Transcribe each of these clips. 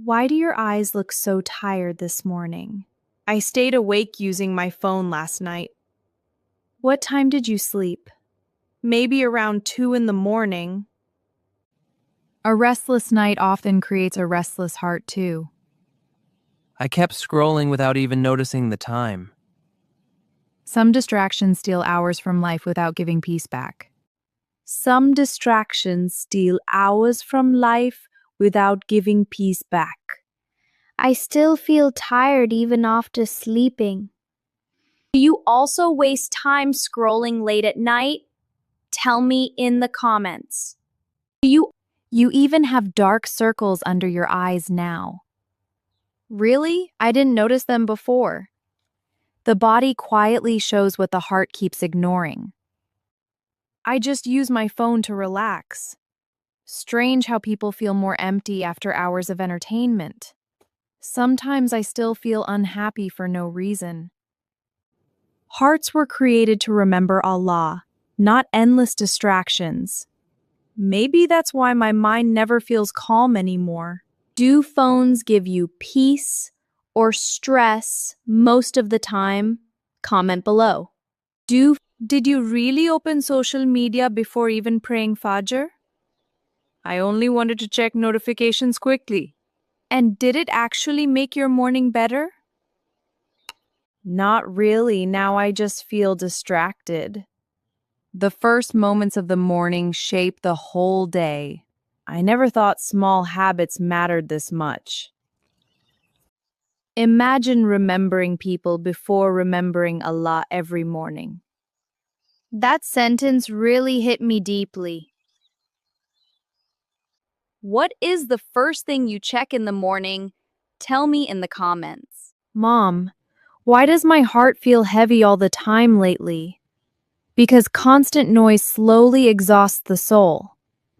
Why do your eyes look so tired this morning? I stayed awake using my phone last night. What time did you sleep? Maybe around 2 in the morning. A restless night often creates a restless heart, too. I kept scrolling without even noticing the time. Some distractions steal hours from life without giving peace back. Some distractions steal hours from life without giving peace back. I still feel tired even after sleeping. Do you also waste time scrolling late at night? Tell me in the comments. You even have dark circles under your eyes now. Really? I didn't notice them before. The body quietly shows what the heart keeps ignoring. I just use my phone to relax. Strange how people feel more empty after hours of entertainment. Sometimes I still feel unhappy for no reason. Hearts were created to remember Allah, not endless distractions. Maybe that's why my mind never feels calm anymore. Do phones give you peace or stress most of the time? Comment below. Did you really open social media before even praying Fajr? I only wanted to check notifications quickly. And did it actually make your morning better? Not really. Now I just feel distracted. The first moments of the morning shape the whole day. I never thought small habits mattered this much. Imagine remembering people before remembering Allah every morning. That sentence really hit me deeply. What is the first thing you check in the morning? Tell me in the comments. Mom, why does my heart feel heavy all the time lately? Because constant noise slowly exhausts the soul.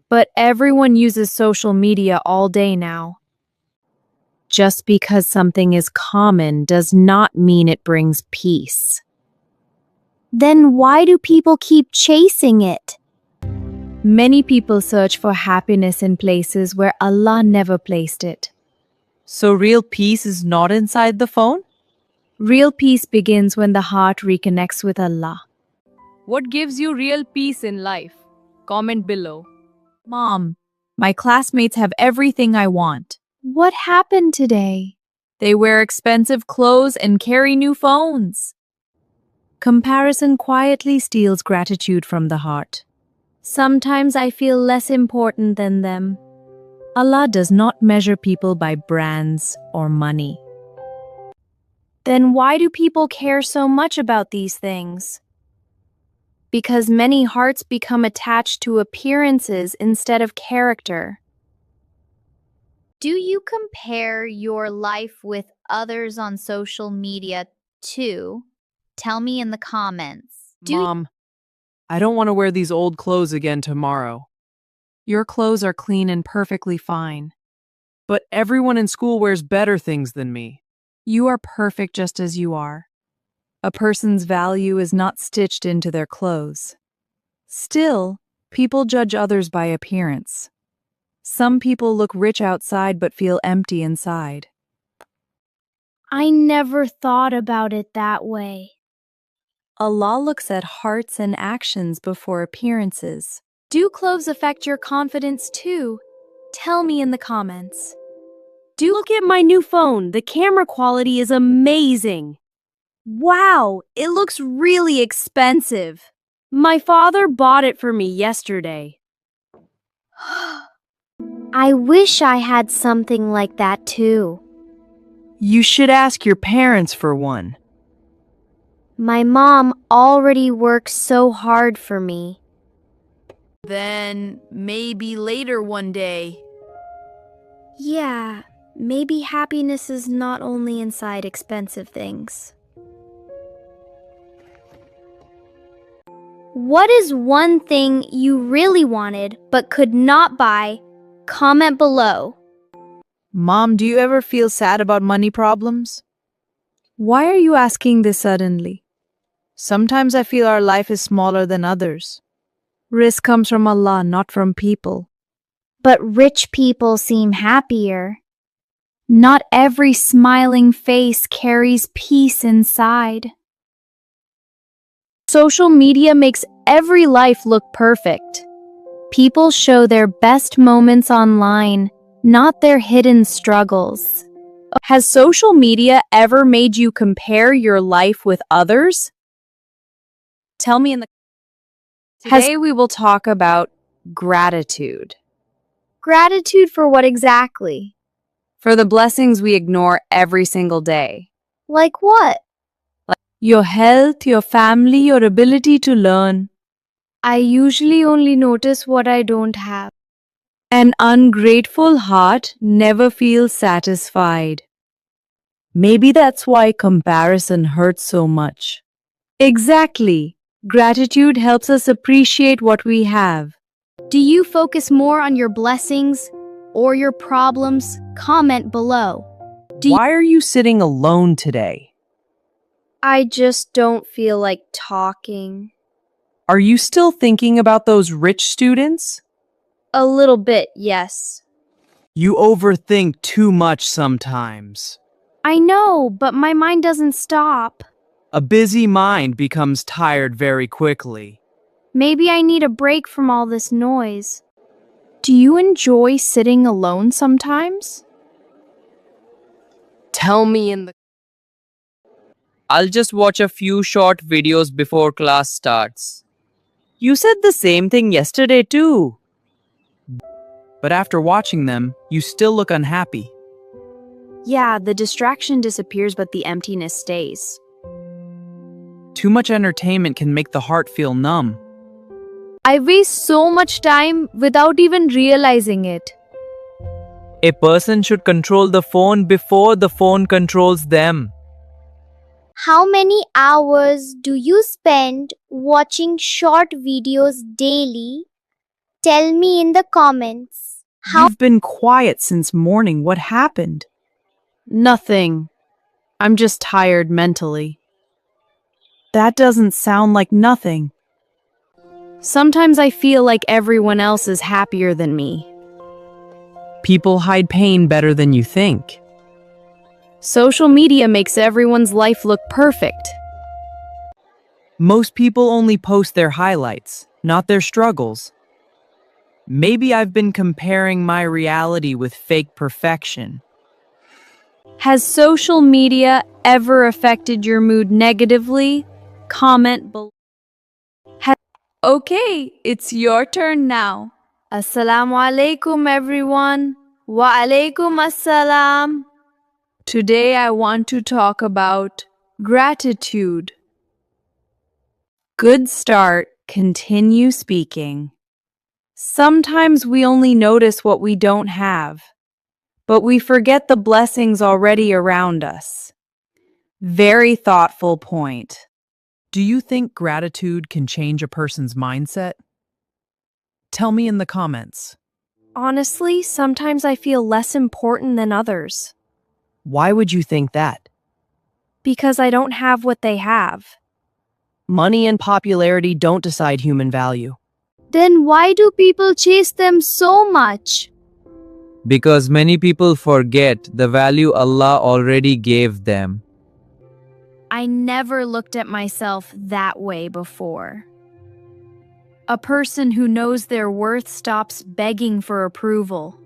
But everyone uses social media all day now. Just because something is common does not mean it brings peace. Then why do people keep chasing it? Many people search for happiness in places where Allah never placed it. So real peace is not inside the phone? Real peace begins when the heart reconnects with Allah. What gives you real peace in life? Comment below. Mom, my classmates have everything I want. What happened today? They wear expensive clothes and carry new phones. Comparison quietly steals gratitude from the heart. Sometimes I feel less important than them. Allah does not measure people by brands or money. Then why do people care so much about these things? Because many hearts become attached to appearances instead of character. Do you compare your life with others on social media too? Tell me in the comments. Mom, I don't want to wear these old clothes again tomorrow. Your clothes are clean and perfectly fine. But everyone in school wears better things than me. You are perfect just as you are. A person's value is not stitched into their clothes. Still, people judge others by appearance. Some people look rich outside but feel empty inside. I never thought about it that way. Allah looks at hearts and actions before appearances. Do clothes affect your confidence too? Tell me in the comments. Look at my new phone. The camera quality is amazing. Wow, it looks really expensive. My father bought it for me yesterday. I wish I had something like that too. You should ask your parents for one. My mom already works so hard for me. Then maybe later one day. Yeah, maybe happiness is not only inside expensive things. What is one thing you really wanted but could not buy? Comment below. Mom, do you ever feel sad about money problems? Why are you asking this suddenly? Sometimes I feel our life is smaller than others. Risk comes from Allah, not from people. But rich people seem happier. Not every smiling face carries peace inside. Social media makes every life look perfect. People show their best moments online, not their hidden struggles. Has social media ever made you compare your life with others? Tell me in the Today we will talk about gratitude. Gratitude for what exactly? For the blessings we ignore every single day. Like what? Your health, your family, your ability to learn. I usually only notice what I don't have. An ungrateful heart never feels satisfied. Maybe that's why comparison hurts so much. Exactly. Gratitude helps us appreciate what we have. Do you focus more on your blessings or your problems? Comment below. Why are you sitting alone today? I just don't feel like talking. Are you still thinking about those rich students? A little bit, yes. You overthink too much sometimes. I know, but my mind doesn't stop. A busy mind becomes tired very quickly. Maybe I need a break from all this noise. Do you enjoy sitting alone sometimes? Tell me in the I'll just watch a few short videos before class starts. You said the same thing yesterday too. But after watching them, you still look unhappy. Yeah, the distraction disappears, but the emptiness stays. Too much entertainment can make the heart feel numb. I waste so much time without even realizing it. A person should control the phone before the phone controls them. How many hours do you spend watching short videos daily? Tell me in the comments. You've been quiet since morning. What happened? Nothing. I'm just tired mentally. That doesn't sound like nothing. Sometimes I feel like everyone else is happier than me. People hide pain better than you think. Social media makes everyone's life look perfect. Most people only post their highlights, not their struggles. Maybe I've been comparing my reality with fake perfection. Has social media ever affected your mood negatively? Comment below. Okay, it's your turn now. Assalamu alaikum, everyone. Wa alaikum assalam. Today I want to talk about gratitude. Good start. Continue speaking. Sometimes we only notice what we don't have, but we forget the blessings already around us. Very thoughtful point. Do you think gratitude can change a person's mindset? Tell me in the comments. Honestly, sometimes I feel less important than others Why would you think that? because I don't have what they have. Money and popularity don't decide human value. Then why do people chase them so much? Because many people forget the value Allah already gave them. I never looked at myself that way before. A person who knows their worth stops begging for approval.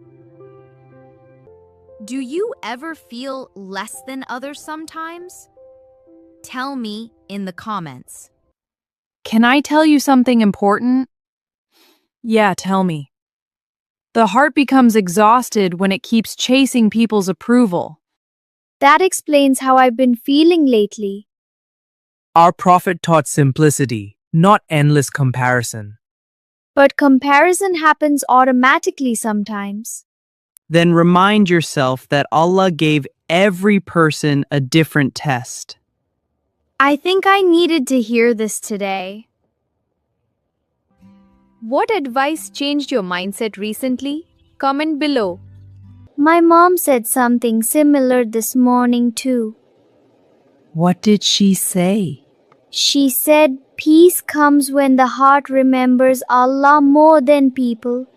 Do you ever feel less than others sometimes? Tell me in the comments. Can I tell you something important? Yeah, tell me. The heart becomes exhausted when it keeps chasing people's approval. That explains how I've been feeling lately. Our Prophet taught simplicity, not endless comparison. But comparison happens automatically sometimes. Then remind yourself that Allah gave every person a different test. I think I needed to hear this today. What advice changed your mindset recently? Comment below. My mom said something similar this morning too. What did she say? She said peace comes when the heart remembers Allah more than people.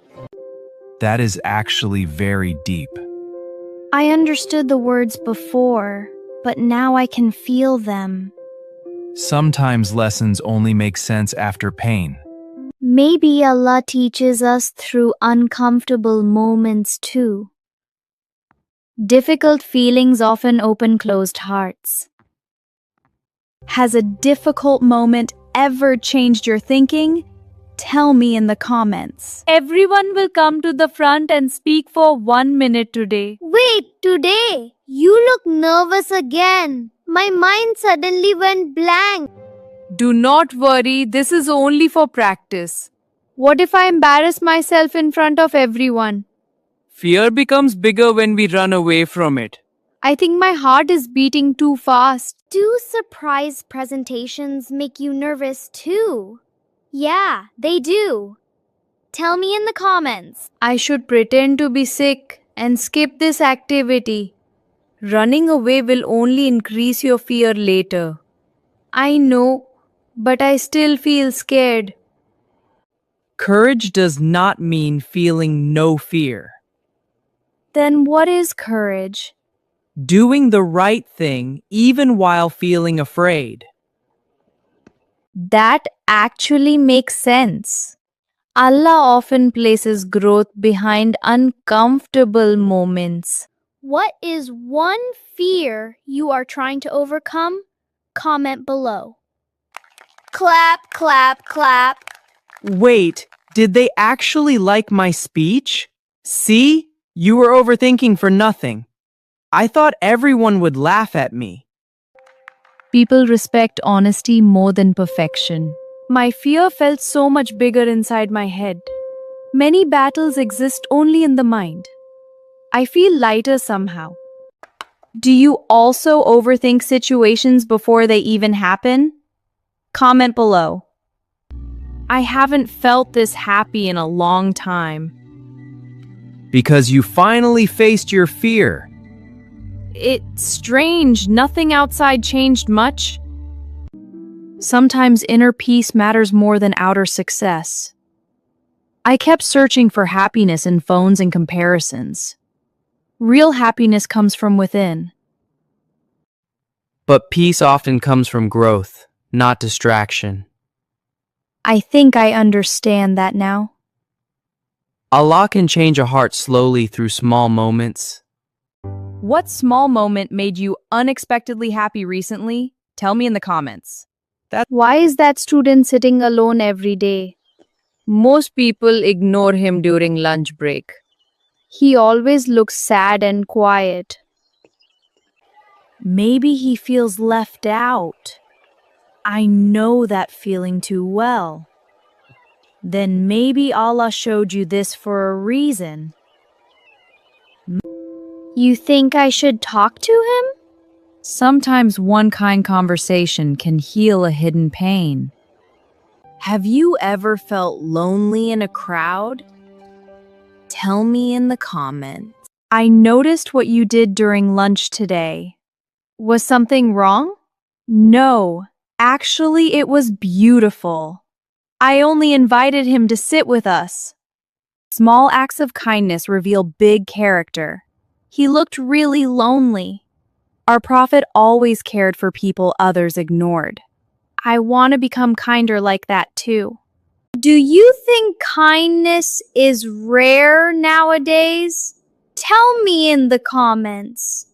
That is actually very deep. I understood the words before, but now I can feel them. Sometimes lessons only make sense after pain. Maybe Allah teaches us through uncomfortable moments too. Difficult feelings often open closed hearts. Has a difficult moment ever changed your thinking? Tell me in the comments. Everyone will come to the front and speak for 1 minute today. Wait, today? You look nervous again. My mind suddenly went blank. Do not worry, this is only for practice. What if I embarrass myself in front of everyone? Fear becomes bigger when we run away from it. I think my heart is beating too fast. Do surprise presentations make you nervous too? Yeah, they do. Tell me in the comments. I should pretend to be sick and skip this activity. Running away will only increase your fear later. I know, but I still feel scared. Courage does not mean feeling no fear. Then what is courage? Doing the right thing even while feeling afraid. That actually makes sense. Allah often places growth behind uncomfortable moments. What is one fear you are trying to overcome? Comment below. Clap, clap, clap. Wait, did they actually like my speech? See? You were overthinking for nothing. I thought everyone would laugh at me. People respect honesty more than perfection. My fear felt so much bigger inside my head. Many battles exist only in the mind. I feel lighter somehow. Do you also overthink situations before they even happen? Comment below. I haven't felt this happy in a long time. Because you finally faced your fear. It's strange, nothing outside changed much. Sometimes inner peace matters more than outer success. I kept searching for happiness in phones and comparisons. Real happiness comes from within. But peace often comes from growth, not distraction. I think I understand that now. Allah can change a heart slowly through small moments. What small moment made you unexpectedly happy recently? Tell me in the comments. Why is that student sitting alone every day? Most people ignore him during lunch break. He always looks sad and quiet. Maybe he feels left out. I know that feeling too well. Then maybe Allah showed you this for a reason. You think I should talk to him? Sometimes one kind conversation can heal a hidden pain. Have you ever felt lonely in a crowd? Tell me in the comments. I noticed what you did during lunch today. Was something wrong? No, actually it was beautiful. I only invited him to sit with us. Small acts of kindness reveal big character. He looked really lonely. Our Prophet always cared for people others ignored. I want to become kinder like that too. Do you think kindness is rare nowadays? Tell me in the comments.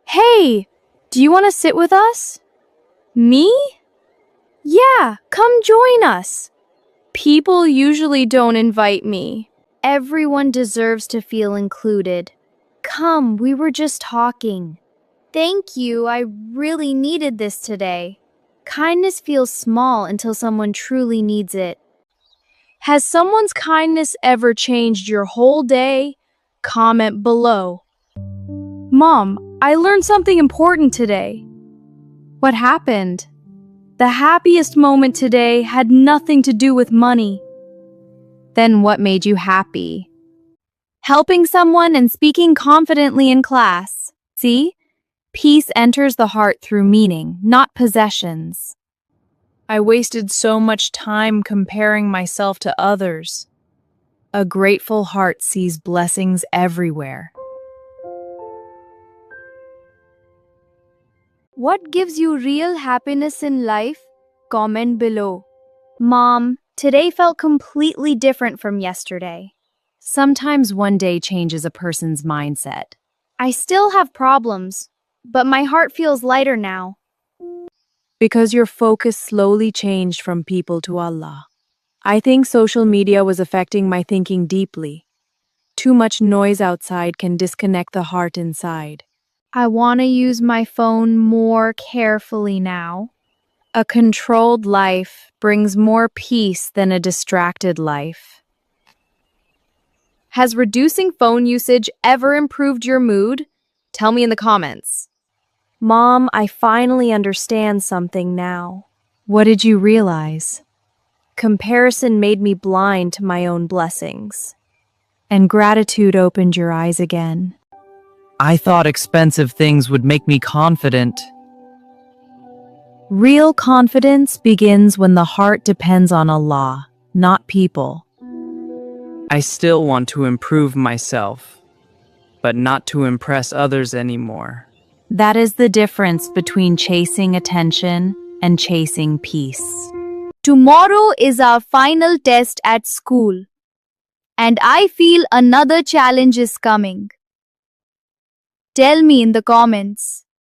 Hey, do you want to sit with us? Me? Yeah, come join us. People usually don't invite me. Everyone deserves to feel included. Come, we were just talking. Thank you, I really needed this today. Kindness feels small until someone truly needs it. Has someone's kindness ever changed your whole day? Comment below. Mom, I learned something important today. What happened? The happiest moment today had nothing to do with money. Then what made you happy? Helping someone and speaking confidently in class. See? Peace enters the heart through meaning, not possessions. I wasted so much time comparing myself to others. A grateful heart sees blessings everywhere. What gives you real happiness in life? Comment below. Mom, today felt completely different from yesterday. Sometimes one day changes a person's mindset. I still have problems, but my heart feels lighter now. Because your focus slowly changed from people to Allah. I think social media was affecting my thinking deeply. Too much noise outside can disconnect the heart inside. I want to use my phone more carefully now. A controlled life brings more peace than a distracted life. Has reducing phone usage ever improved your mood? Tell me in the comments. Mom, I finally understand something now. What did you realize? Comparison made me blind to my own blessings. And gratitude opened your eyes again. I thought expensive things would make me confident. Real confidence begins when the heart depends on Allah, not people. I still want to improve myself, but not to impress others anymore. That is the difference between chasing attention and chasing peace. Tomorrow is our final test at school, and I feel another challenge is coming. Tell me in the comments.